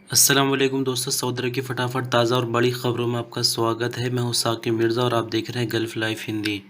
अस्सलाम वालेकुम दोस्तों, सऊदी अरब की फटाफट ताज़ा और बड़ी खबरों में आपका स्वागत है। मैं हूं साकिब मिर्ज़ा और आप देख रहे हैं gulf life Hindi.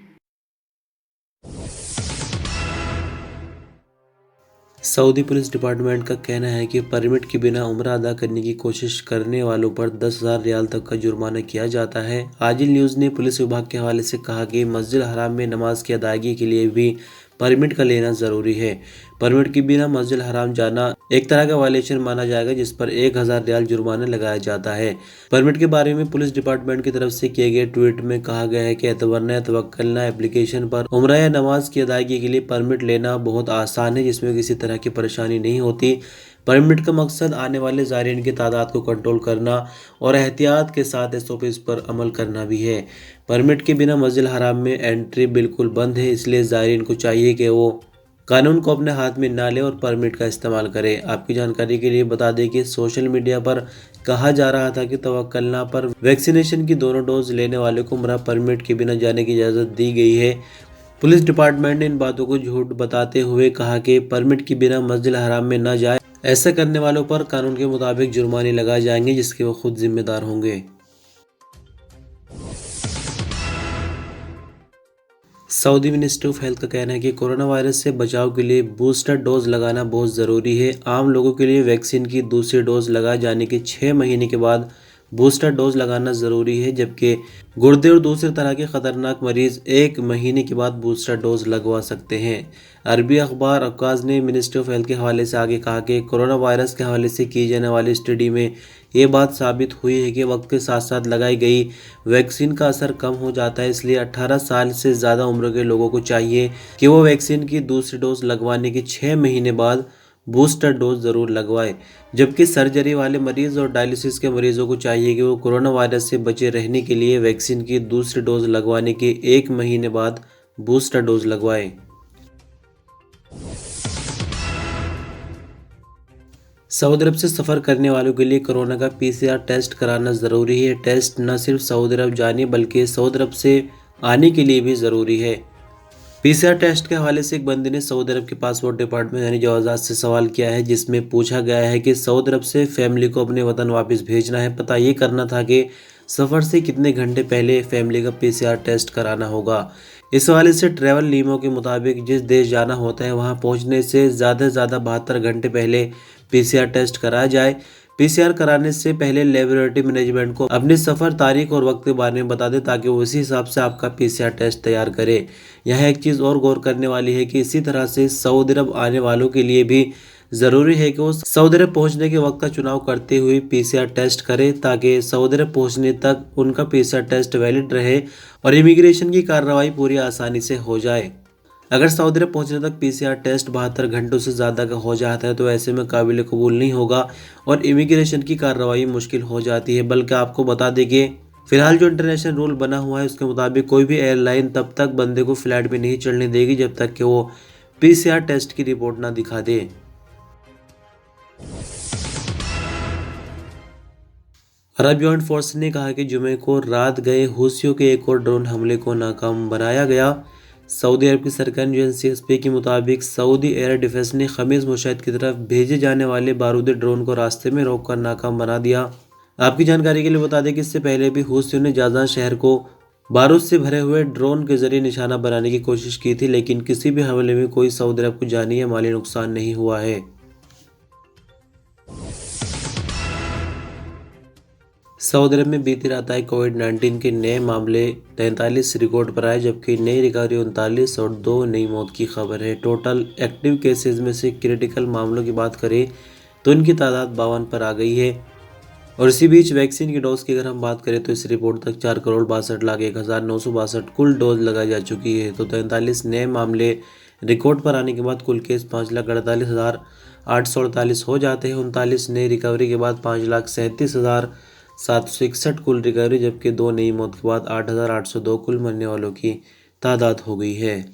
Saudi police department का कहना है कि परमिट के बिना उम्रा अदा करने की कोशिश करने वालों पर 10,000 रियाल तक का जुर्माना किया जाता है। आजिल न्यूज़ ने पुलिस विभाग के हवाले से कहा कि मस्जिद हराम में नमाज की अदायगी के लिए भी परमिट का लेना ज़रूरी है। परमिट के बिना मस्जिद हराम जाना एक तरह का वायलेशन माना जाएगा, जिस पर 1,000 रियाल जुर्माना लगाया जाता है। परमिट के बारे में पुलिस डिपार्टमेंट की तरफ से किए गए ट्वीट में कहा गया है कि एतवरना तवक्कलना एप्लीकेशन पर उम्रा या नमाज की अदायगी के लिए परमिट लेना बहुत आसान है, जिसमें किसी तरह की परेशानी नहीं होती। परमिट का मकसद आने वाले ज़ायरीन की तादाद को कंट्रोल करना और एहतियात के साथ एसओपीज़ पर अमल करना भी है। परमिट के बिना मस्जिद हराम में एंट्री बिल्कुल बंद है, इसलिए ज़ायरीन को चाहिए कि वो कानून को अपने हाथ में ना ले और परमिट का इस्तेमाल करे। आपकी जानकारी के लिए बता दें कि सोशल मीडिया पर कहा जा रहा था कि तवक्कलना पर वैक्सीनेशन की दोनों डोज लेने वाले को उम्रा परमिट के बिना जाने की इजाज़त दी गई है। पुलिस डिपार्टमेंट ने इन बातों को झूठ बताते हुए कहा कि परमिट के बिना मस्जिद हराम में न जाए। ऐसा करने वालों पर कानून के मुताबिक जुर्माने लगाए जाएंगे, जिसके वो खुद जिम्मेदार होंगे। सऊदी मिनिस्ट्री ऑफ हेल्थ का कहना है कि कोरोना वायरस से बचाव के लिए बूस्टर डोज लगाना बहुत ज़रूरी है। आम लोगों के लिए वैक्सीन की दूसरी डोज लगाए जाने के 6 महीने के बाद बूस्टर डोज लगाना ज़रूरी है, जबकि गुर्दे और दूसरे तरह के ख़तरनाक मरीज़ 1 महीने के बाद बूस्टर डोज लगवा सकते हैं। अरबी अखबार अक्काज़ ने मिनिस्ट्री ऑफ हेल्थ के हवाले से आगे कहा कि कोरोना वायरस के हवाले से की जाने वाली स्टडी में ये बात साबित हुई है कि वक्त के साथ साथ लगाई गई वैक्सीन का असर कम हो जाता है। इसलिए 18 साल से ज़्यादा उम्र के लोगों को चाहिए कि वो वैक्सीन की दूसरी डोज लगवाने के 6 महीने बाद बूस्टर डोज ज़रूर लगवाएं। जबकि सर्जरी वाले मरीज और डायलिसिस के मरीजों को चाहिए कि वो कोरोना वायरस से बचे रहने के लिए वैक्सीन की दूसरी डोज लगवाने के 1 महीने बाद बूस्टर डोज लगवाएं। सऊदी अरब से सफ़र करने वालों के लिए कोरोना का पीसीआर टेस्ट कराना ज़रूरी है। टेस्ट न सिर्फ सऊदी अरब जाने बल्कि सऊदी अरब से आने के लिए भी ज़रूरी है। पीसीआर टेस्ट के हवाले से एक बंदे ने सऊदी अरब के पासपोर्ट डिपार्टमेंट यानी जवाज़ात से सवाल किया है, जिसमें पूछा गया है कि सऊदी अरब से फैमिली को अपने वतन वापस भेजना है। पता ये करना था कि सफ़र से कितने घंटे पहले फैमिली का पीसीआर टेस्ट कराना होगा। इस हवाले से ट्रैवल नियमों के मुताबिक जिस देश जाना होता है वहाँ पहुँचने से ज़्यादा 72 घंटे पहले पीसीआर टेस्ट कराया जाए। पीसीआर कराने से पहले लेबोरेटरी मैनेजमेंट को अपनी सफ़र तारीख और वक्त के बारे में बता दें, ताकि वो उसी हिसाब से आपका पीसीआर टेस्ट तैयार करे। यह एक चीज़ और गौर करने वाली है कि इसी तरह से सऊदी अरब आने वालों के लिए भी ज़रूरी है कि वो सऊदी अरब पहुँचने के वक्त का चुनाव करते हुए पीसीआर टेस्ट करें, ताकि सऊदी अरब पहुँचने तक उनका पीसीआर टेस्ट वैलिड रहे और इमिग्रेशन की कार्रवाई पूरी आसानी से हो जाए। अगर सऊदी अरब पहुंचने तक पीसीआर टेस्ट 72 घंटों से ज़्यादा का हो जाता है तो ऐसे में काबिल कबूल नहीं होगा और इमिग्रेशन की कार्रवाई मुश्किल हो जाती है। बल्कि आपको बता दें कि फिलहाल जो इंटरनेशनल रूल बना हुआ है उसके मुताबिक कोई भी एयरलाइन तब तक बंदे को फ्लाइट में नहीं चढ़ने देगी जब तक कि वो पीसीआर टेस्ट की रिपोर्ट ना दिखा दे। अरब जॉइंट फोर्स ने कहा कि जुमे को रात गए हूसियों के एक और ड्रोन हमले को नाकाम बनाया गया। सऊदी अरब की सरकारी एजेंसी एसपी के मुताबिक सऊदी एयर डिफेंस ने खमीज मुशैद की तरफ भेजे जाने वाले बारूदी ड्रोन को रास्ते में रोककर नाकाम बना दिया। आपकी जानकारी के लिए बता दें कि इससे पहले भी हूसियों ने जाज़ान शहर को बारूद से भरे हुए ड्रोन के जरिए निशाना बनाने की कोशिश की थी, लेकिन किसी भी हमले में कोई सऊदी अरब को जानी या माली नुकसान नहीं हुआ है। सऊदी अरब में बीती रात आए कोविड-19 के नए मामले 43 रिकॉर्ड पर आए, जबकि नई रिकवरी 39 और 2 नई मौत की खबर है। टोटल एक्टिव केसेस में से क्रिटिकल मामलों की बात करें तो इनकी तादाद 52 पर आ गई है। और इसी बीच वैक्सीन की डोज की अगर हम बात करें तो इस रिपोर्ट तक 4,62,01,962 कुल डोज लगाई जा चुकी है। तो 43 नए मामले रिकॉर्ड पर आने के बाद कुल केस 5,48,848 हो जाते हैं। 39 नई रिकवरी के बाद 5,37,761 कुल रिकवरी, जबकि 2 नई मौत के बाद 8,802 कुल मरने वालों की तादाद हो गई है।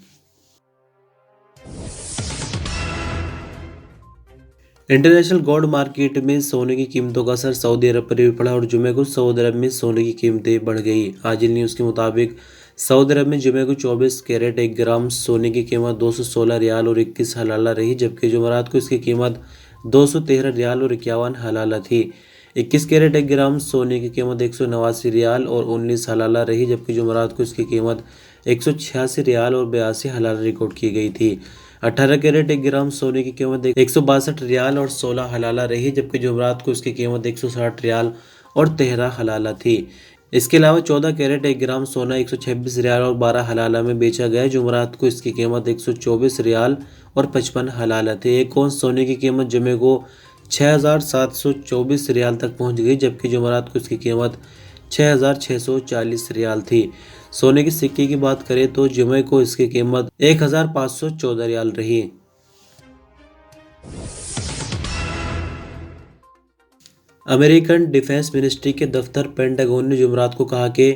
इंटरनेशनल गोल्ड मार्केट में सोने की कीमतों का असर सऊदी अरब पर भी पड़ा और जुमे को सऊदी अरब में सोने की कीमतें बढ़ गई। आजिल न्यूज़ के मुताबिक सऊदी अरब में जुमे को 24 कैरेट 1 ग्राम सोने की कीमत 216 रियाल और 21 हलाला रही, जबकि जुमेरात को इसकी कीमत 213 रियाल और 51 हलाला थी। 21 कैरेट 1 ग्राम सोने की कीमत 189 रियाल और 19 हलाला रही, जबकि जुमेरात को इसकी कीमत 186 रियाल और 82 हलाला रिकॉर्ड की गई थी। 18 कैरेट 1 ग्राम सोने की कीमत 162 रियाल और 16 हलाला रही, जबकि जुमेरात को इसकी कीमत 160 रियाल और 13 हलाला थी। इसके अलावा 14 कैरेट 1 ग्राम सोना 126 रियाल और 12 हलाला में बेचा गया। जुमेरात को इसकी कीमत 124 रियाल और 55 हलाला थी। एक औंस सोने की कीमत जुमे को 6,724 रियाल तक पहुंच गई, जबकि जुमेरात को इसकी कीमत 6,640 रियाल थी। सोने के सिक्के की बात करें तो जुमे को इसकी कीमत 1,514 रियाल रही। अमेरिकन डिफेंस मिनिस्ट्री के दफ्तर पेंटागन ने जुमेरात को कहा कि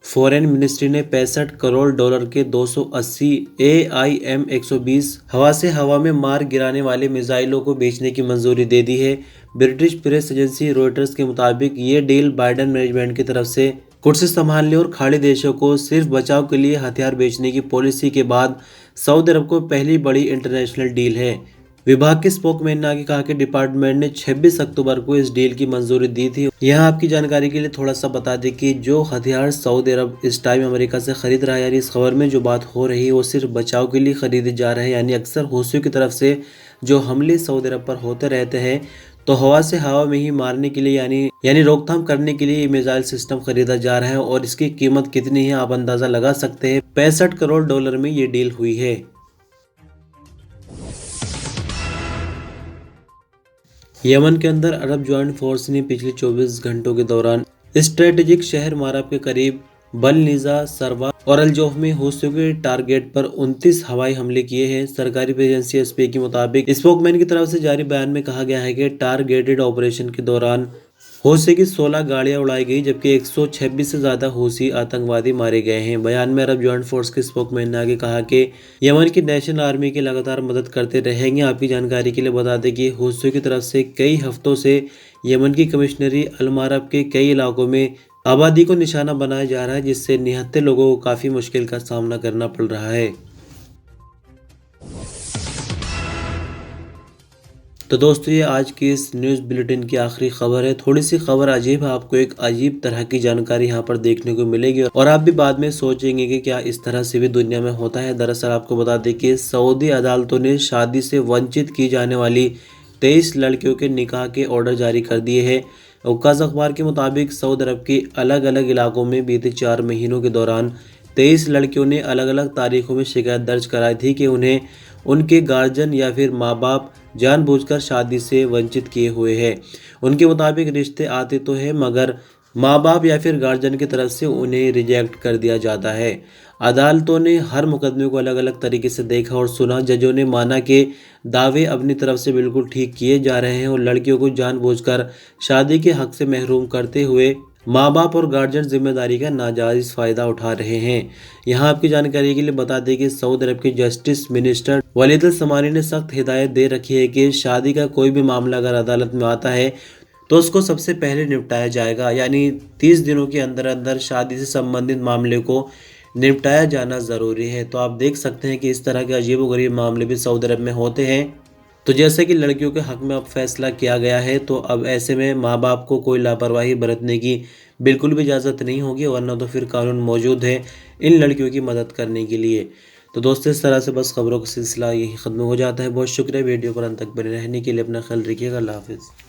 फॉरेन मिनिस्ट्री ने 65 करोड़ डॉलर के 280 AIM-120 हवा से हवा में मार गिराने वाले मिसाइलों को बेचने की मंजूरी दे दी है। ब्रिटिश प्रेस एजेंसी रॉयटर्स के मुताबिक ये डील बाइडेन मैनेजमेंट की तरफ से कुर्सी संभालने और खाड़ी देशों को सिर्फ बचाव के लिए हथियार बेचने की पॉलिसी के बाद सऊदी अरब को पहली बड़ी इंटरनेशनल डील है। विभाग के स्पोकमैन ने आगे कहा कि डिपार्टमेंट ने 26 अक्टूबर को इस डील की मंजूरी दी थी। यहाँ आपकी जानकारी के लिए थोड़ा सा बता दें कि जो हथियार सऊदी अरब इस टाइम अमेरिका से खरीद रहा है, यानी इस खबर में जो बात हो रही है वो सिर्फ बचाव के लिए खरीदे जा रहे हैं। यानी अक्सर हूथियों की तरफ से जो हमले सऊदी अरब पर होते रहते हैं, तो हवा से हवा में ही मारने के लिए यानी रोकथाम करने के लिए ये मिसाइल सिस्टम खरीदा जा रहा है। और इसकी कीमत कितनी है आप अंदाजा लगा सकते हैं। 65 करोड़ डॉलर में ये डील हुई है। यमन के अंदर अरब ज्वाइंट फोर्स ने पिछले 24 घंटों के दौरान स्ट्रेटेजिक शहर मारब के करीब बल-निज़ा, सरवा और अल-जोफ में हूथियों के टारगेट पर 29 हवाई हमले किए हैं। सरकारी एजेंसी एसपी के मुताबिक स्पोकमैन की तरफ से जारी बयान में कहा गया है कि टारगेटेड ऑपरेशन के दौरान हूथी की 16 गाड़ियां उड़ाई गई, जबकि 126 से ज्यादा हूथी आतंकवादी मारे गए हैं। बयान में अरब ज्वाइंट फोर्स के स्पोकमैन ने आगे कहा कि यमन की नेशनल आर्मी की लगातार मदद करते रहेंगे। आपकी जानकारी के लिए बता दें कि हूथियों की तरफ से कई हफ्तों से यमन की कमिश्नरी अल-मारब के कई इलाकों में आबादी को निशाना बनाया जा रहा है, जिससे निहत्थे लोगों को काफी मुश्किल का सामना करना पड़ रहा है। तो दोस्तों ये आज की इस न्यूज़ बुलेटिन की आखिरी खबर है। थोड़ी सी खबर अजीब है, आपको एक अजीब तरह की जानकारी यहाँ पर देखने को मिलेगी और आप भी बाद में सोचेंगे कि क्या इस तरह से भी दुनिया में होता है। दरअसल आपको बता दें कि सऊदी अदालतों ने शादी से वंचित की जाने वाली 23 लड़कियों के निकाह के ऑर्डर जारी कर दिए हैं। औकाज़ अखबार के मुताबिक सऊदी अरब के अलग अलग इलाकों में बीते 4 महीनों के दौरान 23 लड़कियों ने अलग अलग तारीखों में शिकायत दर्ज कराई थी कि उन्हें उनके गार्जियन या फिर माँ बाप जानबूझकर शादी से वंचित किए हुए हैं। उनके मुताबिक रिश्ते आते तो हैं, मगर माँ बाप या फिर गार्जियन की तरफ से उन्हें रिजेक्ट कर दिया जाता है। अदालतों ने हर मुकदमे को अलग अलग तरीके से देखा और सुना। जजों ने माना कि दावे अपनी तरफ से बिल्कुल ठीक किए जा रहे हैं और लड़कियों को जानबूझकर शादी के हक से महरूम करते हुए माँ बाप और गार्जियन जिम्मेदारी का नाजायज़ फ़ायदा उठा रहे हैं। यहाँ आपकी जानकारी के लिए बता दें कि सऊदी अरब के जस्टिस मिनिस्टर वलीद अल-समानी ने सख्त हिदायत दे रखी है कि शादी का कोई भी मामला अगर अदालत में आता है तो उसको सबसे पहले निपटाया जाएगा। यानी 30 दिनों के अंदर अंदर शादी से संबंधित मामले को निपटाया जाना ज़रूरी है। तो आप देख सकते हैं कि इस तरह के अजीबोगरीब मामले भी सऊदी अरब में होते हैं। तो जैसे कि लड़कियों के हक में अब फैसला किया गया है, तो अब ऐसे में माँ बाप को कोई लापरवाही बरतने की बिल्कुल भी इजाज़त नहीं होगी, वरना तो फिर कानून मौजूद है इन लड़कियों की मदद करने के लिए। तो दोस्तों इस तरह से बस खबरों का सिलसिला यही ख़त्म हो जाता है। बहुत शुक्रिया वीडियो पर अंत तक बने रहने के लिए। अपना ख्याल रखिएगा। अल्लाह हाफ़िज़।